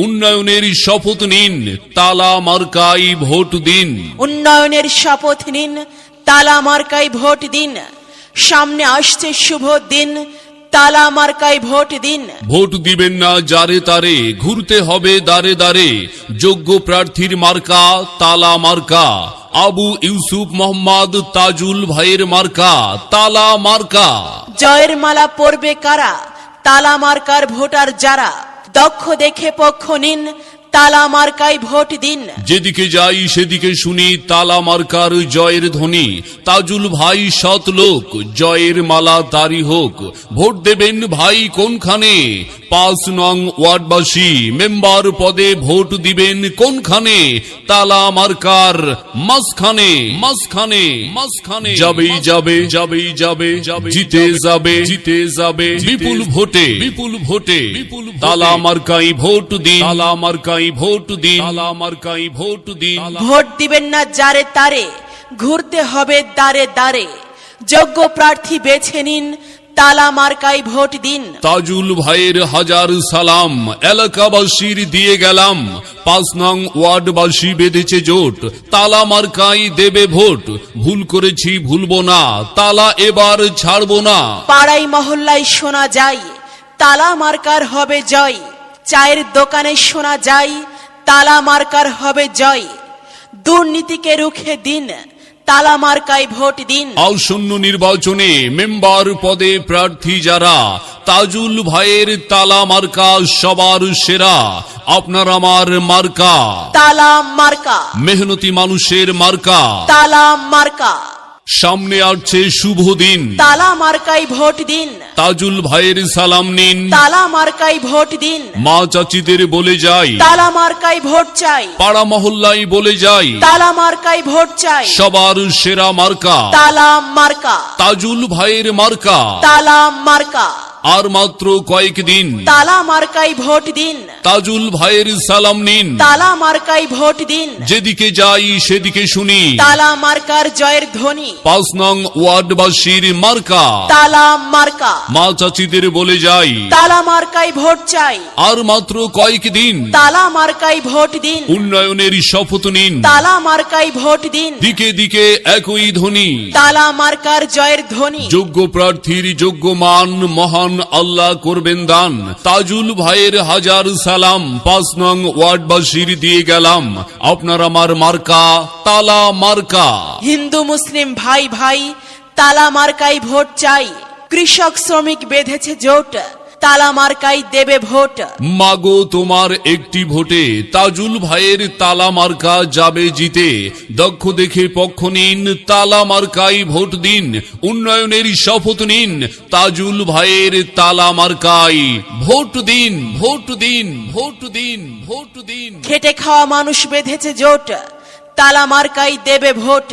উন্নয়নের শপথ নিন, তালা মার্কায় ভোট দিন। উন্নয়নের শপথ নিন, তালা মার্কায় ভোট দিন। সামনে আসছে শুভ দিন, তালা মার্কায় ভোট দিন। ভোট দিবেন না যারে তারে, ঘুরতে হবে দাঁড়ে দাঁড়ে। যোগ্য প্রার্থীর মার্কা তালা মার্কা, আবু ইউসুফ মোহাম্মদ তাজুল ভাইয়ের মার্কা তালা মার্কা। জয়ের মালা পরবে কারা? তালা মার্কার ভোটার যারা। দক্ষ দেখে পক্ষ নিন, তালা মার্কায় ভোট দিন। যেদিকে যাই সেদিকে শুনি তালা মার্কার জয়ের ধ্বনি। তাজুল ভাই সৎ লোক, জয়ের মালা তারি হোক। ভোট দেবেন ভাই কোনখানে? ৫ নং ওয়ার্ডবাসী মেম্বার পদে ভোট দিবেন কোনখানে? তালা মার্কার মাঝখানে মাঝখানে মাঝখানে। যাবেই যাবে যাবেই যাবে জিতে যাবে জিতে যাবে বিপুল ভোটে বিপুল ভোটে। তালা মার্কায় ভোট দিন, তালা মার্কায় ভোট দিন, তালা মার্কায় ভোট দিন। ভোট দিবেন না যারে তারে, ঘুরতে হবে দাঁড়ে দাঁড়ে। যোগ্য প্রার্থী বেছে নিন, তালা মার্কায় ভোট দিন। তাজুল ভাইয়ের হাজার সালাম, এলাকাবাসীর দিয়ে গেলাম। ৫ নং ওয়ার্ডবাসী বেঁধেছে জোট, তালা মার্কায় দেবে ভোট। ভুল করেছি ভুলবো না, তালা এবার ছাড়বো না। পাড়ায় মহল্লায় শোনা যায়, তালা মার্কার হবে জয়। চায়ের দোকানে শোনা যায়, তালা মার্কার হবে জয়। দুর্নীতিকে রুখে দিন, তালা মার্কায় ভোট দিন। আসন্ন নির্বাচনে মেম্বার পদে প্রার্থী যারা, তাজুল ভাইয়ের তালা মার্কা সবার সেরা। আপনার আমার মার্কা তালা মার্কা, মেহনতি মানুষের মার্কা তালা মার্কা। সামনে আসছে শুভ দিন, তালা মার্কায় ভোট দিন। তাজুল ভাইয়ের সালাম নিন। তালা মার্কায় ভোট দিন। মা চাচিদের বলে যাই, তালা মার্কায় ভোট চাই। পাড়া মহল্লায় বলে যাই, তালা মার্কায় ভোট চাই। সবার সেরা মার্কা তালা মার্কা, তাজুল ভাইয়ের মার্কা। তালা মার্কা। আর মাত্র কয়েকদিন, তালা মার্কায় ভোট দিন। তাজুল ভাইয়ের সালাম নিন। তালা মার্কায় ভোট দিন। যেদিকে যাই সেদিকে শুনি তালা মার্কার জয়ের ধ্বনি। ৫ নং ওয়ার্ডবাসীর মার্কা তালা মার্কা। মা চাচিদের বলে যাই, তালা মার্কায় ভোট চাই। আর মাত্র কয়েকদিন, তালা মার্কায় ভোট দিন। উন্নয়নের শপথ নিন। তালা মার্কায় ভোট দিন। দিকে দিকে একই ধ্বনি, তালা মার্কার জয়ের ধ্বনি। যোগ্য প্রার্থীর যোগ্য মান মহান আল্লাহ করবেন দান। তাজুল ভাইয়ের হাজার সালাম, ৫ নং ওয়ার্ডবাসীর দিয়ে গেলাম। আপনার আমার মার্কা তালা মার্কা। হিন্দু মুসলিম ভাই ভাই, তালা মার্কায় ভোট চাই। কৃষক শ্রমিক বেঁধেছে জোট, তালা মার্কায় দেবে ভোট। মাগো তোমার একটি ভোটে তাজুল ভাইয়ের তালা মার্কা যাবে জিতে। দক্ষ দেখে পক্ষ নিন, তালা মার্কায় ভোট দিন। উন্নয়নের শপথ নিন, তাজুল ভাইয়ের তালা মার্কায় ভোট দিন ভোট দিন ভোট দিন ভোট দিন। খেটে খাওয়া মানুষ বেঁধেছে জোট, তালা মার্কায় দেবে ভোট।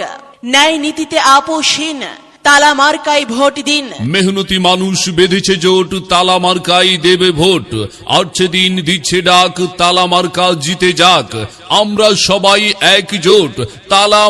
ন্যায় নীতিতে আপোষহীন, তালা মার্কায় ভোট দিন। মেহনতি মানুষ বেঁধেছে জোট, তালা মার্কায় দেবে ভোট। আসছে দিন দিচ্ছে ডাক, তালা মার্কা জিতে যাক। আমরা সবাই একজোট, তালা